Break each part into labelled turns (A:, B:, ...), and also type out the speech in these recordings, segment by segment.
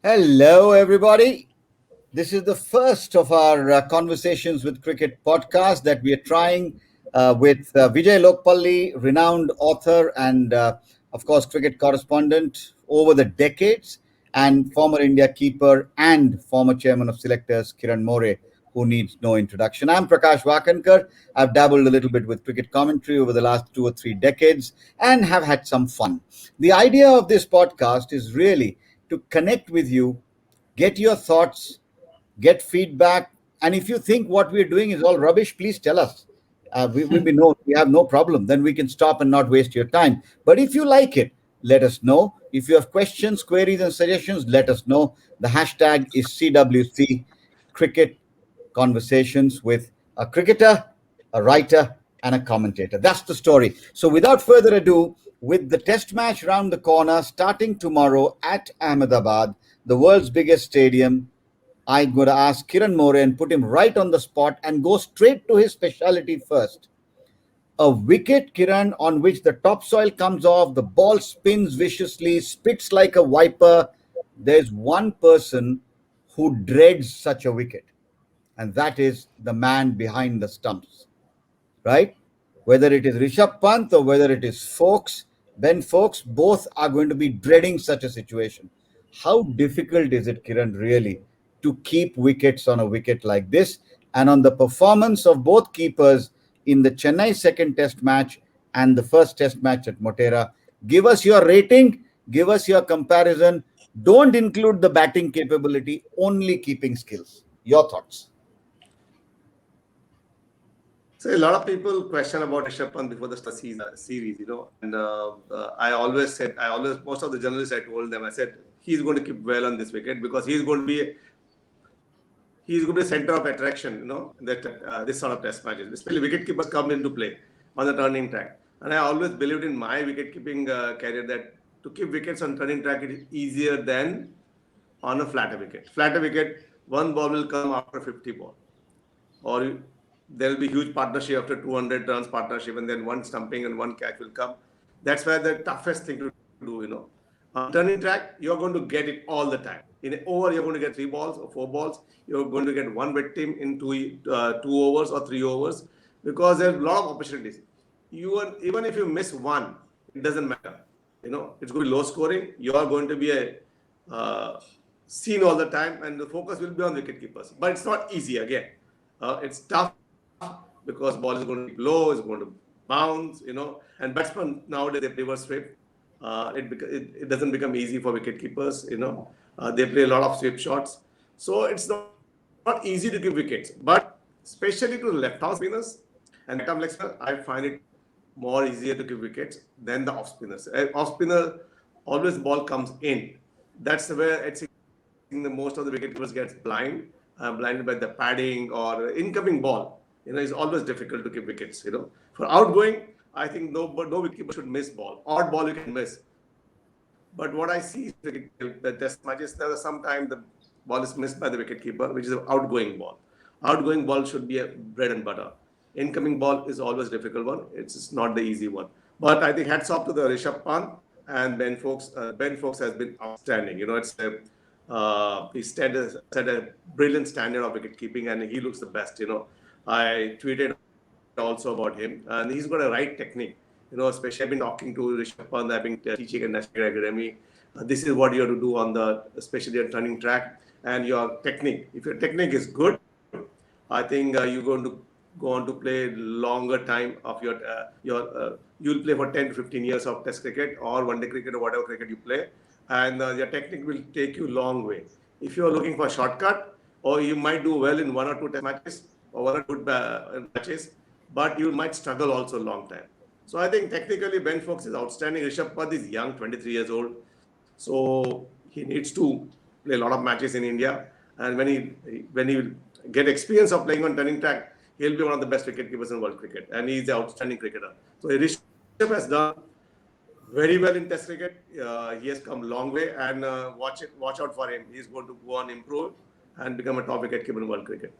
A: Hello, everybody. This is the first of our Conversations with Cricket podcast that we are trying with Vijay Lokapally, renowned author and, of course, cricket correspondent over the decades, and former India keeper and former chairman of selectors, Kiran, who needs no introduction. I'm Prakash Wakankar. I've dabbled a little bit with cricket commentary over the last 2 or 3 decades and have had some fun. The idea of this podcast is really to connect with you, get your thoughts, get feedback. And if you think what we're doing is all rubbish, please tell us. We have no problem. Then we can stop and not waste your time. But if you like it, let us know. If you have questions, queries, and suggestions, let us know. The hashtag is CWC Cricket Conversations with a cricketer, a writer, and a commentator. That's the story. So, without further ado, with the test match round the corner starting tomorrow at Ahmedabad, the world's biggest stadium, I'm going to ask Kiran More and put him right on the spot and go straight to his specialty first. A wicket, Kiran, on which the topsoil comes off, the ball spins viciously, spits like a viper. There's one person who dreads such a wicket, and that is the man behind the stumps, right? Whether it is Rishabh Pant or whether it is Ben Fox, both are going to be dreading such a situation. How difficult is it, Kiran, really, to keep wickets on a wicket like this? And on the performance of both keepers in the Chennai second test match and the first test match at Motera, give us your rating, give us your comparison. Don't include the batting capability, only keeping skills. Your thoughts.
B: So a lot of people question about Rishabh Pant before the start of the series, and most of the journalists I told them, I said he's going to keep well on this wicket because he's going to be a center of attraction, that this sort of test matches, especially wicket keepers come into play on the turning track. And I always believed in my wicket keeping career that to keep wickets on turning track it is easier than on a flatter wicket. Flatter wicket, one ball will come after 50 ball, or there'll be huge partnership after 200 runs partnership, and then one stumping and one catch will come. That's where the toughest thing to do. On turning track, you're going to get it all the time. In an over, you're going to get 3 balls or 4 balls. You're going to get one victim in 2 overs or 3 overs because there's a lot of opportunities. Even if you miss one, it doesn't matter. It's going to be low scoring. You are going to be seen all the time, and the focus will be on wicket keepers. But it's not easy again. It's tough because ball is going to be low, it's going to bounce, and batsmen nowadays they reverse sweep. It doesn't become easy for wicket keepers, they play a lot of sweep shots. So it's not easy to give wickets, but especially to left arm spinners and right arm leg spinner, I find it more easier to give wickets than the off spinners. Off spinner, always ball comes in. That's where I think the most of the wicket keepers gets blinded by the padding or incoming ball. It's always difficult to give wickets. For outgoing, I think no wicketkeeper should miss ball. Odd ball you can miss. But what I see is the test matches, there are sometimes the ball is missed by the wicketkeeper, which is an outgoing ball. Outgoing ball should be a bread and butter. Incoming ball is always a difficult one. It's not the easy one. But I think hats off to the Rishabh Pant and Ben Fox. Ben Fox has been outstanding. He set a brilliant standard of wicket keeping, and he looks the best. I tweeted also about him, and he's got a right technique. Especially I've been talking to Rishabh Pant, I've been teaching at National Academy. This is what you have to do especially on turning track, and your technique. If your technique is good, I think you're going to go on to play longer time of you'll play for 10 to 15 years of Test cricket or one day cricket or whatever cricket you play, and your technique will take you long way. If you are looking for a shortcut, or you might do well in 1 or 2 test matches or 1 or 2 matches, but you might struggle also a long time. So I think technically Ben Fox is outstanding. Rishabh Pant is young, 23 years old, so he needs to play a lot of matches in India. And when he get experience of playing on turning track, he'll be one of the best wicket keepers in world cricket, and he's an outstanding cricketer. So Rishabh has done very well in Test cricket. He has come a long way, and watch out for him. He's going to go on improve and become a top wicket keeper in world cricket.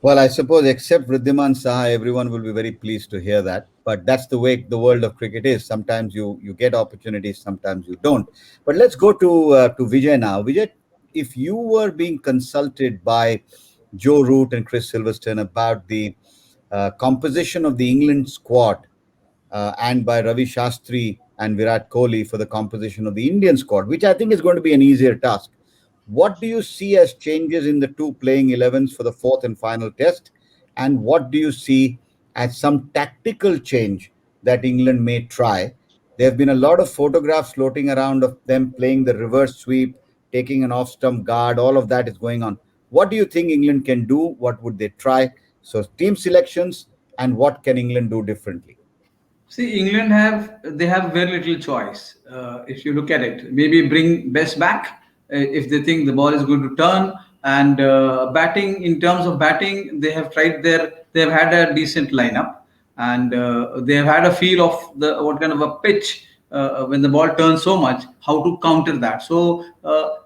A: Well, I suppose except Riddhiman Saha, everyone will be very pleased to hear that. But that's the way the world of cricket is. Sometimes you get opportunities, sometimes you don't. But let's go to Vijay now. Vijay, if you were being consulted by Joe Root and Chris Silverstone about the composition of the England squad, and by Ravi Shastri and Virat Kohli for the composition of the Indian squad, which I think is going to be an easier task. What do you see as changes in the two playing 11s for the fourth and final test? And what do you see as some tactical change that England may try? There have been a lot of photographs floating around of them playing the reverse sweep, taking an off stump guard, all of that is going on. What do you think England can do? What would they try? So, team selections and what can England do differently?
C: See, England have very little choice. If you look at it, maybe bring Best back if they think the ball is going to turn. And batting, in terms of batting, they have tried their. They have had a decent lineup, and they have had a feel of the what kind of a pitch when the ball turns so much, how to counter that. So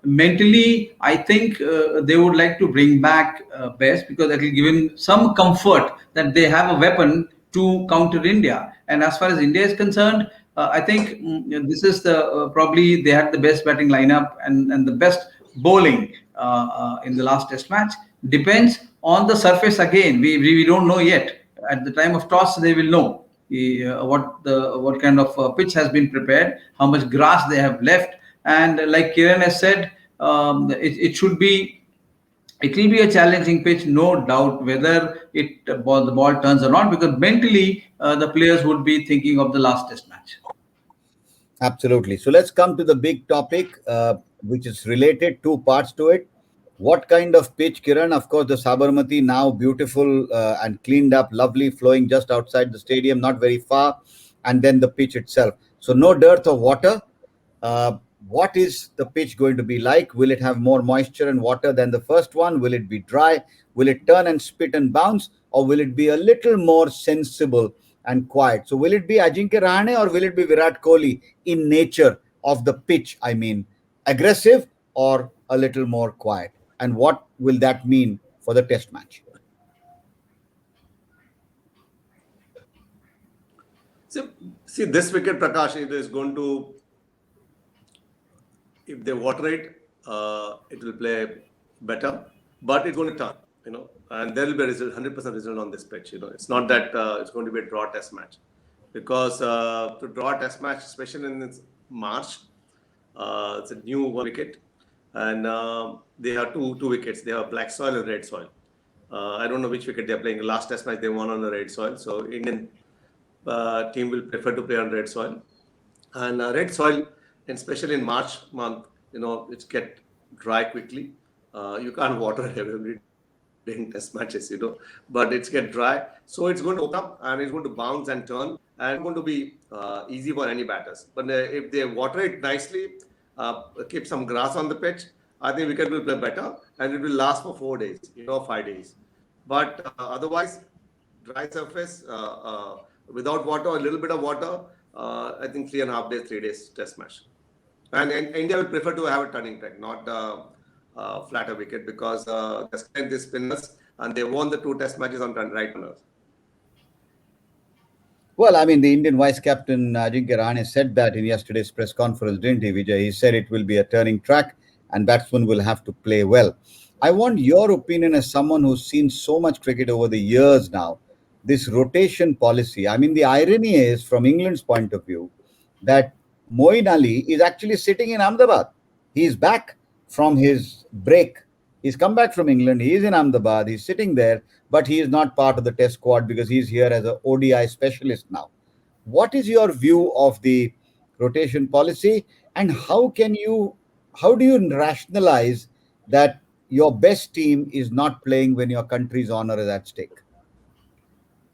C: mentally, I think they would like to bring back Best because that will give him some comfort that they have a weapon to counter India. And as far as India is concerned, I think this is the probably they had the best batting lineup and the best bowling in the last Test match. Depends on the surface again. We don't know yet. At the time of toss, they will know what kind of pitch has been prepared, how much grass they have left, and like Kiran has said, it should be it will be a challenging pitch, no doubt, whether the ball turns or not, because mentally the players would be thinking of the last Test match.
A: Absolutely. So let's come to the big topic, which is related, two parts to it. What kind of pitch, Kiran? Of course, the Sabarmati now beautiful and cleaned up, lovely, flowing just outside the stadium, not very far. And then the pitch itself. So no dearth of water. Uh, what is the pitch going to be like? Will it have more moisture and water than the first one? Will it be dry? Will it turn and spit and bounce? Or will it be a little more sensible and quiet? So will it be Ajinkya Rahane or will it be Virat Kohli in nature of the pitch? I mean, aggressive or a little more quiet? And what will that mean for the test match?
B: See, see this wicket, Prakash, it is going to, if they water it, it will play better, but it's going to turn, and there will be a result, 100% result on this pitch. It's not that it's going to be a draw test match, because to draw a test match, especially in this March, it's a new wicket, and they have two wickets. They have black soil and red soil. I don't know which wicket they are playing. The last test match they won on the red soil, so Indian team will prefer to play on red soil. And red soil, and especially in March month, it's get dry quickly. You can't water every day in test matches, but it's get dry. So it's going to open up and it's going to bounce and turn and it's going to be easy for any batters. But if they water it nicely, keep some grass on the pitch, I think wicket will play better and it will last for 4 days, 5 days. But otherwise, dry surface, without water, a little bit of water, I think 3.5 days, 3 days test match. And India will prefer to have a turning track, not flatter wicket, because the strength is spinners and they won the two test matches on right runners.
A: Well, I mean, the Indian vice captain Ajinkya Rahane said that in yesterday's press conference, didn't he, Vijay? He said it will be a turning track and batsmen will have to play well. I want your opinion as someone who's seen so much cricket over the years now. This rotation policy. I mean, the irony is, from England's point of view, that Moeen Ali is actually sitting in Ahmedabad. He's back from his break. He's come back from England. He is in Ahmedabad. He's sitting there, but he is not part of the test squad because he's here as an ODI specialist now. What is your view of the rotation policy, and how do you rationalize that your best team is not playing when your country's honor is at stake?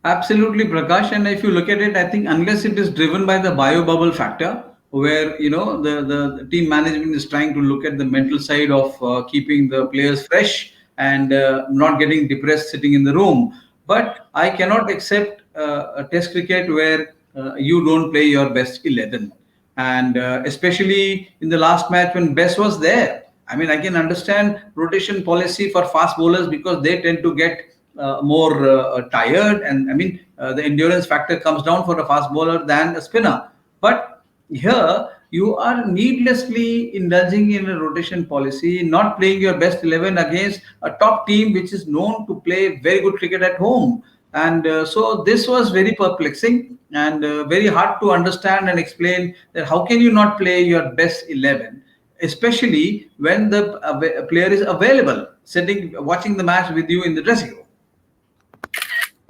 C: Absolutely, Prakash. And if you look at it, I think unless it is driven by the bio bubble factor, where the team management is trying to look at the mental side of keeping the players fresh and not getting depressed sitting in the room. But I cannot accept a Test cricket where you don't play your best 11, and especially in the last match when Best was there. I mean, I can understand rotation policy for fast bowlers because they tend to get more tired, and I mean the endurance factor comes down for a fast bowler than a spinner. But here you are needlessly indulging in a rotation policy, not playing your best 11 against a top team which is known to play very good cricket at home. And so this was very perplexing and very hard to understand and explain that how can you not play your best 11, especially when the player is available, sitting watching the match with you in the dressing room.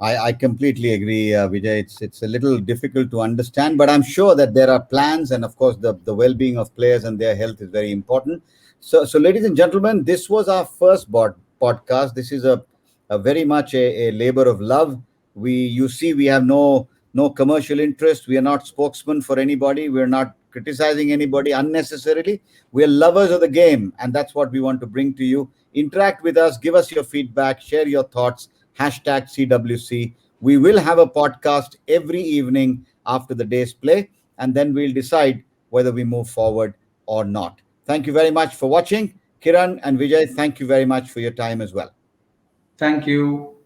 A: I completely agree, Vijay. It's a little difficult to understand, but I'm sure that there are plans, and of course, the well-being of players and their health is very important. So, ladies and gentlemen, this was our first podcast. This is a very much a labor of love. You see, we have no commercial interest. We are not spokesmen for anybody. We are not criticizing anybody unnecessarily. We are lovers of the game, and that's what we want to bring to you. Interact with us, give us your feedback, share your thoughts. Hashtag CWC. We will have a podcast every evening after the day's play, and then we'll decide whether we move forward or not. Thank you very much for watching. Kiran and Vijay, thank you very much for your time as well.
C: Thank you.